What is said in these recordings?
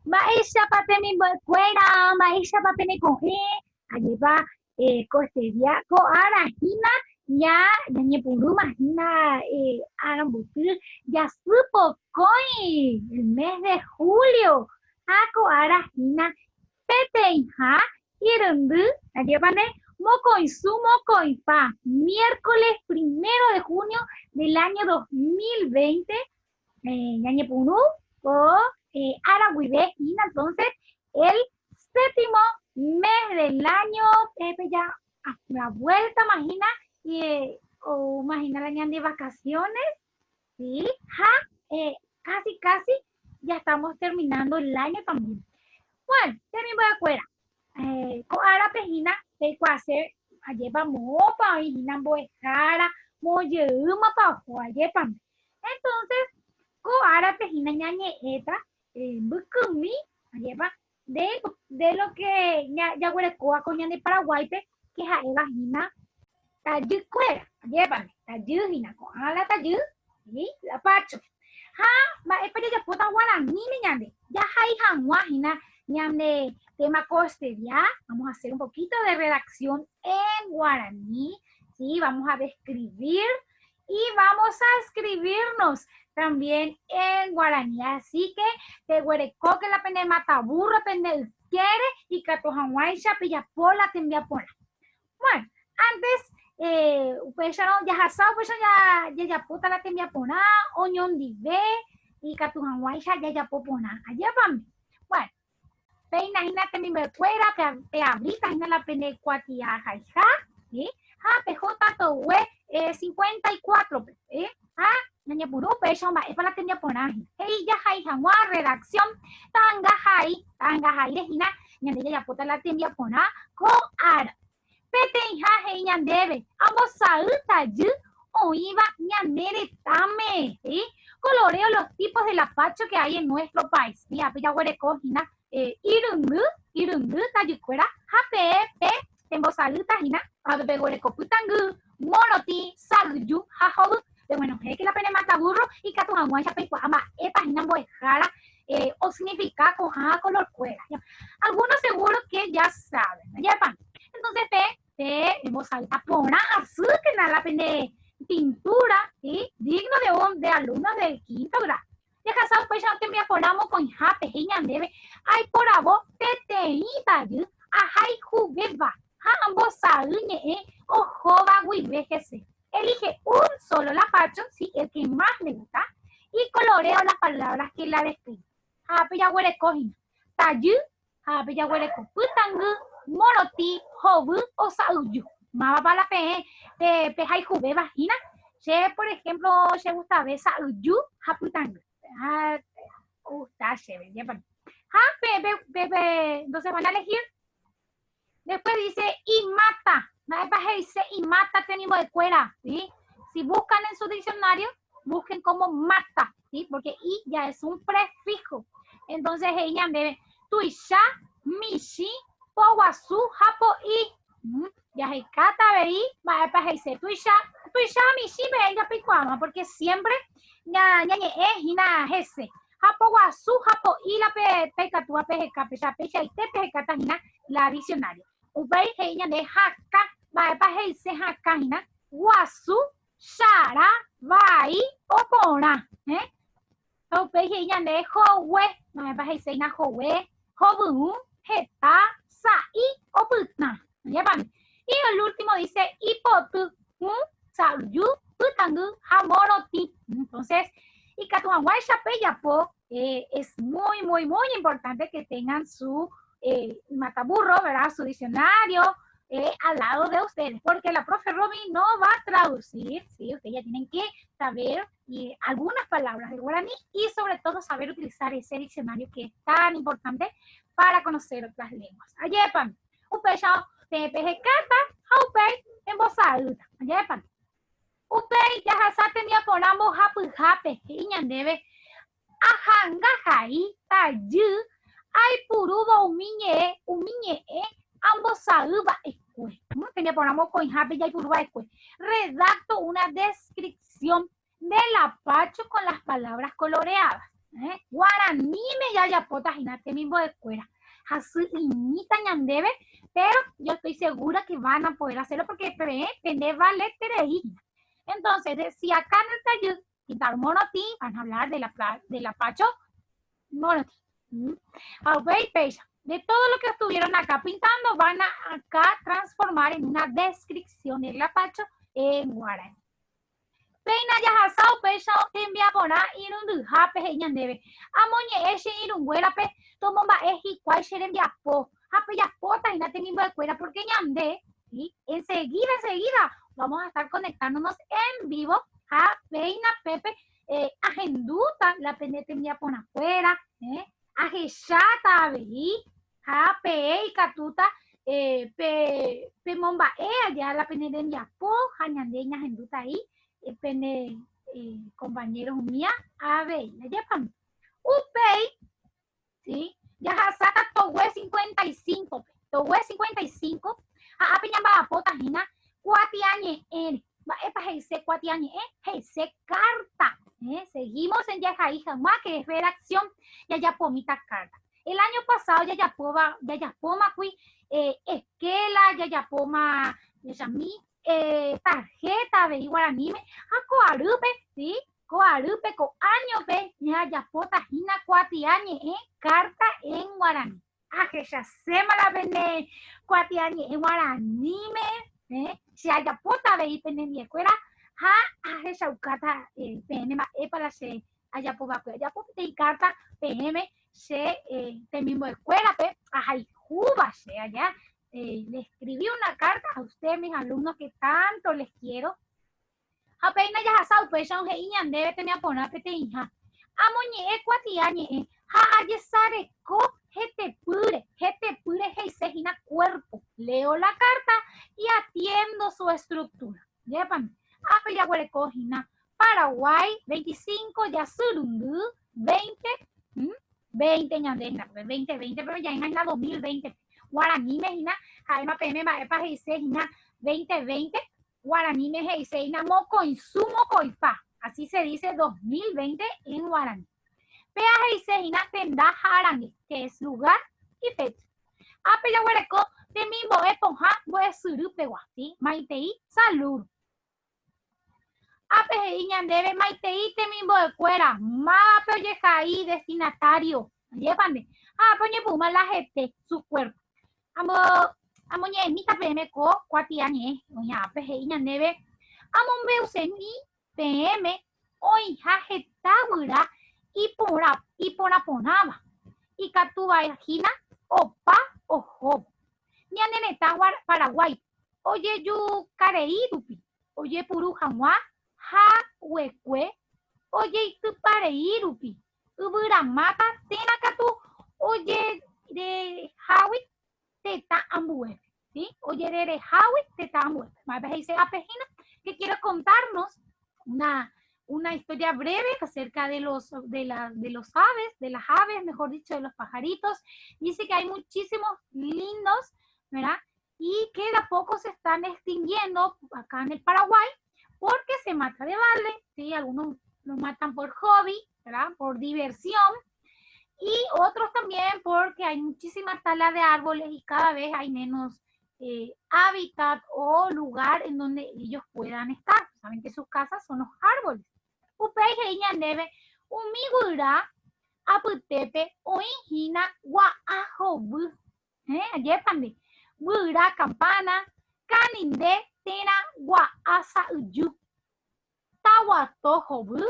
Maisha patemi cuera, maisha papene coge, alleva costedia co arajina, ya ñañe puru imagina arambutir, ya supo coi el mes de julio, ako arajina, peteja, irundu, allevane mocoinsu mocoipa, miércoles 1 de junio del año 2020, ñañe puru o Araguibejina, entonces el séptimo mes del año, ya a la vuelta, imagina, o imagina la ñan de vacaciones, ¿sí? Ja, casi, ya estamos terminando el año también. Bueno, también voy a afuera. Con ara pejina, de hacer, ayepa mopa, hijina boejara, moyeuma pa, ayepa. Entonces, ko ara pejina ñañe eta, bukumi, ayepa, de lo que ya huele coa coña de Paraguay, que es a Gina, tayu cuera, ayepa, tayu hina, con ala tayu, y la pacho. Ha, va, espera, ya puta guaraní, ñande, ya hay hanwa, hina, ñande, tema coste, ya, vamos a hacer un poquito de redacción en guaraní, ¿sí? Vamos a describir y vamos a escribirnos también en guaraní. Así que te huereco que la pene mataburro, pene quiere y que tu hanguaisha pillapola te envía pola. Bueno, antes, pues ya no, ya hasao, pues ya puta la te envía pona, oñón dive y que tu hanguaisha ya popona. Allá van. Bueno, peina hina te mi cuera, te abrita hina la pene cuatia jaija, ¿sí? Ha, pejota to we 54, ah, ñaña puru pecho ma es para la tenía ponaje. Hey, ya hay jamua redacción tanga hay de hina ñande ya puta la tenía pona ko ar. Pete hija hey ñandebe. Ambos sauta yu o iba ñandere tame, ¿sí? Coloreo los tipos de lapacho que hay en nuestro país. Mira, ya huele cojina, irungu, tayucuera, jape, tembo saluta hina, abe huele coputangu, monoti, salju, jajobu, de bueno, es que la pena mata burro y que tu aguancha pecuama, epa, boejara, o significa coja color cuera. Algunos seguro que ya saben, ¿no? Entonces, hemos salta pona azul que nada la pena pintura, ¿sí? Digno de alumnos del quinto grado. Ya casado, pues ya te me ponamos con jape, debe, ay, por abo, teteíta, ajay, jugueba, ambos saluñe, ojoba, guibejese. Elige un solo lapacho, ¿sí? El que más le gusta, y coloreo las palabras que la describen. Hape ya huele cojina. Tayu, hape ya huele coputangu, monoti, hobu o sauyu. Mama para la pe, jube vagina. Che, por ejemplo, se gusta ver sauyu, haputangu. Está chévere, ya para. Entonces van a elegir. Después dice y mata. Dice y mata tenemos de cuera, ¿sí? Si buscan en su diccionario, busquen como mata, ¿sí? Porque y ya es un prefijo. Entonces ella debe tuisha, mishi, powasu, japo y. Ya hay cata veí, va a dice tuisha, mishi, ella picuama, porque siempre ya es hina ese. Japo wasu, japo y la pecatua pejeca, pecha y te pejecata hina la diccionario. Ubei ella de haka, va a dice haka hina, wasu, shara, vai, opona, Ubei ella de jowe, va a dice na jowe, jobu, heta, sai, oputna. Y el último dice hipotu, sauyu, putangu, hamoroti. Entonces, y Catuanguay Chapeyapo es muy importante que tengan su mataburro, ¿verdad? Su diccionario al lado de ustedes, porque la profe Romy no va a traducir, ¿sí? Ustedes ya tienen que saber algunas palabras de guaraní y sobre todo saber utilizar ese diccionario que es tan importante para conocer otras lenguas. Ayepan, upechao, tepejecata, haupei, en voz alta. Ayepan. Upei, ya hasa tenía ponamos hape, debe ajanga jai, tayu, ay purubo umiñe, ambos sauba escue. Tenía ponamos con hape y ay puruba escue. Redacto una descripción del apacho con las palabras coloreadas. Guaraní me ya yapota jinate mismo de escuela. Así imita ñandebe, pero yo estoy segura que van a poder hacerlo porque pende vale tereína. Entonces, si acá en el taller quitar monotí, van a hablar de la pacho monotí. De todo lo que estuvieron acá pintando, van a acá transformar en una descripción del lapacho en guaraní. Peina ya hasao pecha tembia pona irundu hape ñandebe. Amoñe eche irunguerape tomomba eji cual sherem yapo. Hape yapota y nate mismo de cuera porque ñande. ¿Sí? Enseguida vamos a estar conectándonos en vivo a Peina Pepe agenduta la penete mia pona fuera. Ajechata veí. A pe y catuta pe momba allá la penete mia po jañande ñagenduta ahí. Pene compañeros mía a ver la llevan upei sí ya saca towe 55 towe 55 a peñamba potagina 4 años en epa heise 4 años heise carta seguimos en ya hija más que es redacción ya pomita carta el año pasado ya poma fui esquela ya poma mí tarjeta de guaranime a coarupe, ¿sí? Coarupe, coaño, pe, ya pota, jina, cuatiañe, carta en guaraní. Ah, que ya se la vende cuatiañe en guaranime, si haya pota, ve y pene mi escuela, que ya ucata, pene, para se haya poca, ya pota y carta, PM, se, te mismo escuela, pe, ay, juba, se allá. Le escribí una carta a ustedes, mis alumnos, que tanto les quiero. Apenas ya hasau, pues ya un heiñan debe tener poner pete hija. Amoñe cuatiañe, sare ko jete pure heisejina cuerpo. Leo la carta y atiendo su estructura. Yepan, ya huele cojina. Paraguay, 25, ya surundu, 20 ñandena, 20, pero ya en la 2020. Guaraní mejina, jaima pm maepa heisejina 2020, guaraní me heisejina mocoinsumo coipa. Así se dice 2020 en guaraní. Pea heisejina tenda jarangue, que es lugar y fecha. Apela huereco, de mismo eponja, voy a surupe guati, maitei, salud. Ape ñandebe maitei te mismo de cuera, mape oyejaí destinatario. Llévame. Poñe puma la gente, su cuerpo. Amo ñe mi PM ko cuatiañe oña peje ñandebe amo beuseni PM oi jajetagura y pora ponaba y catubajina opa ojo ñaneneta Paraguay oye yu careirupi oye purujanwa ja huecue oye itu pareirupi uburamata tena catu oye de Hawi teta ambue, ¿sí? Oye, de Hawi, teta ambue. Más dice Apejina que quiere contarnos una historia breve acerca de las aves, mejor dicho, de los pajaritos. Dice que hay muchísimos lindos, ¿verdad? Y que de a poco se están extinguiendo acá en el Paraguay porque se mata de balde, ¿sí? Algunos los matan por hobby, ¿verdad? Por diversión. Y otros también porque hay muchísima tala de árboles y cada vez hay menos hábitat o lugar en donde ellos puedan estar. Saben que sus casas son los árboles. Upei ñandebe umigura aputepe oinjina guaajobu. Ayépande. Gura campana caninde tena guaasa uyu. Tahuatojobu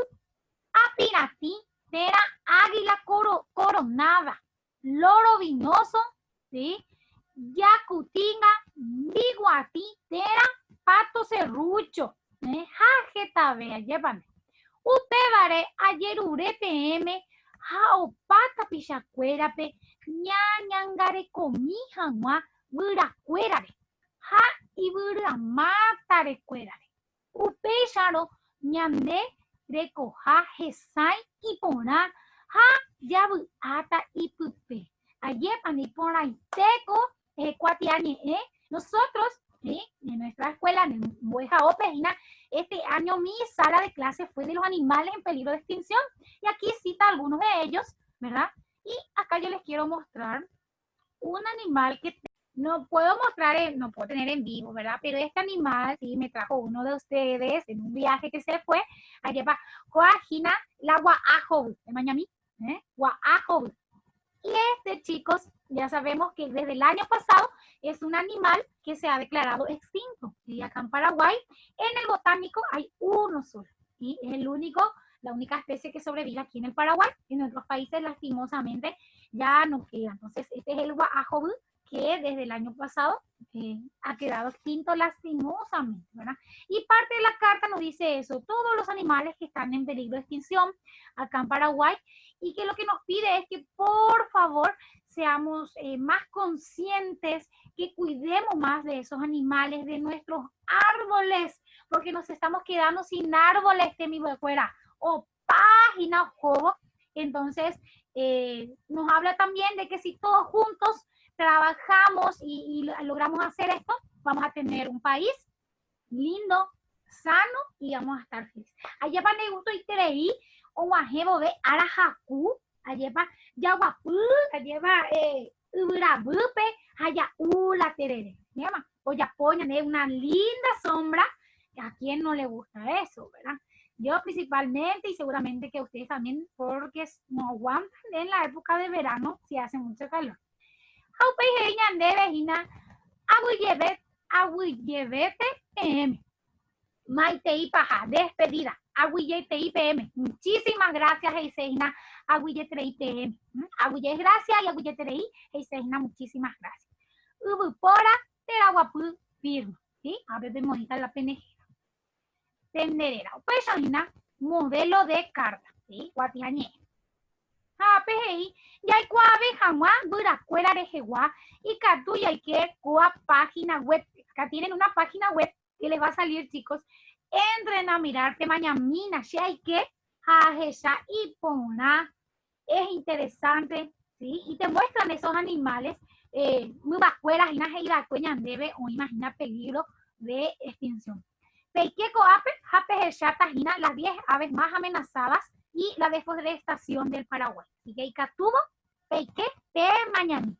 apirati tera águila coronada, loro vinoso, ¿sí? Yacutinga, biguati, tera, pato serrucho, jajeta vea, llévame. Utevare ayer ure PM, jaopata pichacuerape, ñañangare comija, buracuerare, ja y buramatare cuerare. Upecharo, ñande, recoja jesai y pona ha yabu ata y pupe ayer panipona y teco cuatiani nosotros en nuestra escuela en Bueja Opejina Este año mi sala de clase fue de los animales en peligro de extinción. Y aquí cita algunos de ellos, ¿verdad? Y acá yo les quiero mostrar un animal que no puedo mostrar, no puedo tener en vivo, ¿verdad? Pero este animal sí me trajo uno de ustedes en un viaje que se fue. Allá va, Coagina, la guaajo, de Miami, guaajo. Y este, chicos, ya sabemos que desde el año pasado es un animal que se ha declarado extinto. Y acá en Paraguay, en el botánico, hay uno solo. ¿Sí? Es el único, la única especie que sobrevive aquí en el Paraguay. En otros países, lastimosamente, ya no queda. Entonces, este es el guajájob, que desde el año pasado ha quedado extinto lastimosamente, ¿verdad? Y parte de la carta nos dice eso, todos los animales que están en peligro de extinción acá en Paraguay, y que lo que nos pide es que por favor seamos más conscientes, que cuidemos más de esos animales, de nuestros árboles, porque nos estamos quedando sin árboles de mi fuera, o página o juego. Entonces, nos habla también de que si todos juntos trabajamos y logramos hacer esto, vamos a tener un país lindo, sano y vamos a estar felices. Allá para me gusto y creí, o ajebo de arajaku, allá para yaguapu, allá va urabupe, allá la terere, llama, o ya ponen una linda sombra, a quien no le gusta eso, ¿verdad? Yo principalmente y seguramente que ustedes también, porque no aguantan en la época de verano si hace mucho calor. Agüillevete PM. Maitei Paja, despedida. Agüillete IPM. Muchísimas gracias, Eiseina. Agüillete IPM. Agüille gracias y agüillete Eiseina, muchísimas gracias. Ubupora, teraguapu, firma. ¿Sí? A ver, bonita la penejera. Tenderera. Pues, modelo de carta. ¿Sí? Guatiañe. PGI, ya hay cuave jamás dura cuela de jegua y catu ya hay que coa página web. Acá tienen una página web que les va a salir, chicos. Entren a mirar que mañana si hay que jajeja y pona. Es interesante, ¿sí? Y te muestran esos animales muy vacueras y una debe o imagina peligro de extinción. Pequeco ape, japejeja tajina, las 10 aves más amenazadas y la deforestación del Paraguay. Así que Icatubo, Peique, Pe Mañana.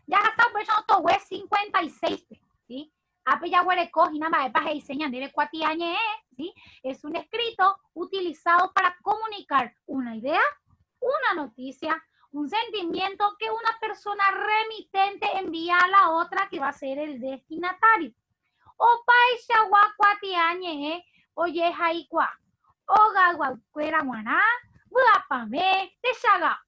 Ya gastado por eso Towe 56, ¿sí? Apeyaguareco, Jinama, Epa, Heiseña, Debe Cuatiañe, ¿sí? Es un escrito utilizado para comunicar una idea, una noticia, un sentimiento que una persona remitente envía a la otra que va a ser el destinatario. O Paisha Cuatiañe, oye, Jaicua. Oga guacuera guaná, buapame, texaga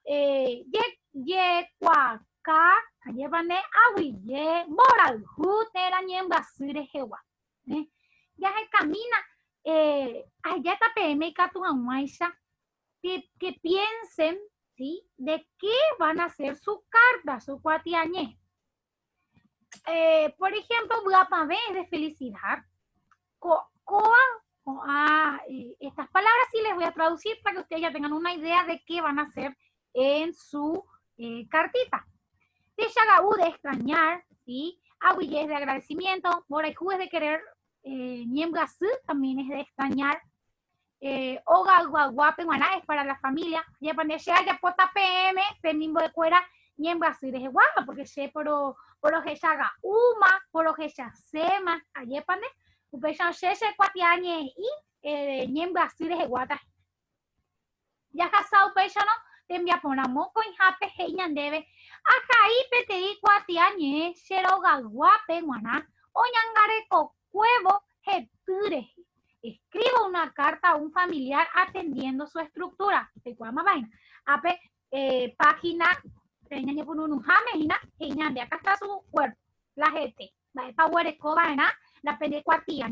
ye cuaca, llevane aguille, moral jute la ñemba sire jewa. Ya se camina, allá está PM y Catuamaisha, que piensen, ¿sí? De qué van a hacer su carta, su cuatiañe. Por ejemplo, buapame es de felicidad, coa. Estas palabras sí les voy a traducir para que ustedes ya tengan una idea de qué van a hacer en su cartita. Texagaú de extrañar, ¿sí? Aguille es de agradecimiento, Moraiju es de querer, Niemgasú también es de extrañar, Ogaguaguape Guaná es para la familia, Yapaneshea Yapota PM, Femimbo de Cuera, Niemgasú de Guapa, porque se por lo que se haga Uma, por lo que se sema, Ayepane. Upechan sheshe cuatiañe y niembra sires de guata. Ya casado pechano, te envía por la moco y jape heinan debe. Acá y pete cuatiañe, sheroga guape guaná, o ñangare co cuevo heture. Escriba una carta a un familiar atendiendo su estructura. Te cuama vaina. Ape, página, teñañe por un jamejina, heinan de acá está su cuerpo. La gente, va a power vaina. La pedecuatía,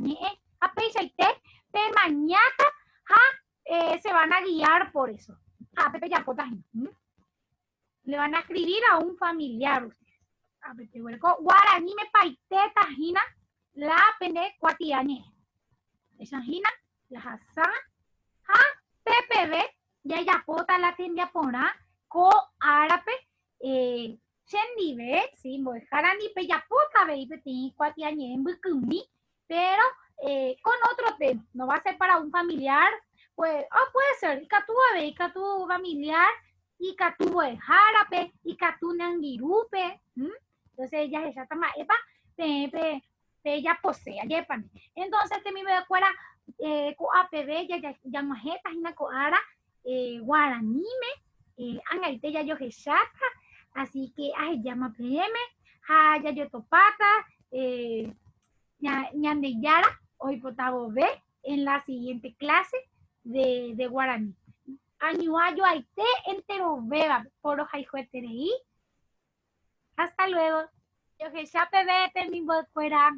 a Peisaite, de mañana, se van a guiar por eso. A Pepe Yapota, le van a escribir a un familiar. A Pepe Huerco, Guaraní me paite tajina, la pedecuatía, esa jina, la jasa, PPB, ya Yapota la tendría poner, co árabe, Chendive, sí, Mojarani Peyapota, baby, tiene cuatiañe en Bukumi, pero con otro té, no va a ser para un familiar, pues, puede ser, y catu familiar, y catu jarape, y catu nangirupe, entonces ella ya está más, epa, ella posee, yepan. Entonces, te mi me fuera, coapb, ya majeta, hina coara, guaranime, angaite ya yo jeshata, así que, llama PM, ya yo topata, Ñandeyara, hoy potabo B en la siguiente clase de guaraní. Añuayo aite entero beba por hasta luego. Yo que ya te vete mi fuera.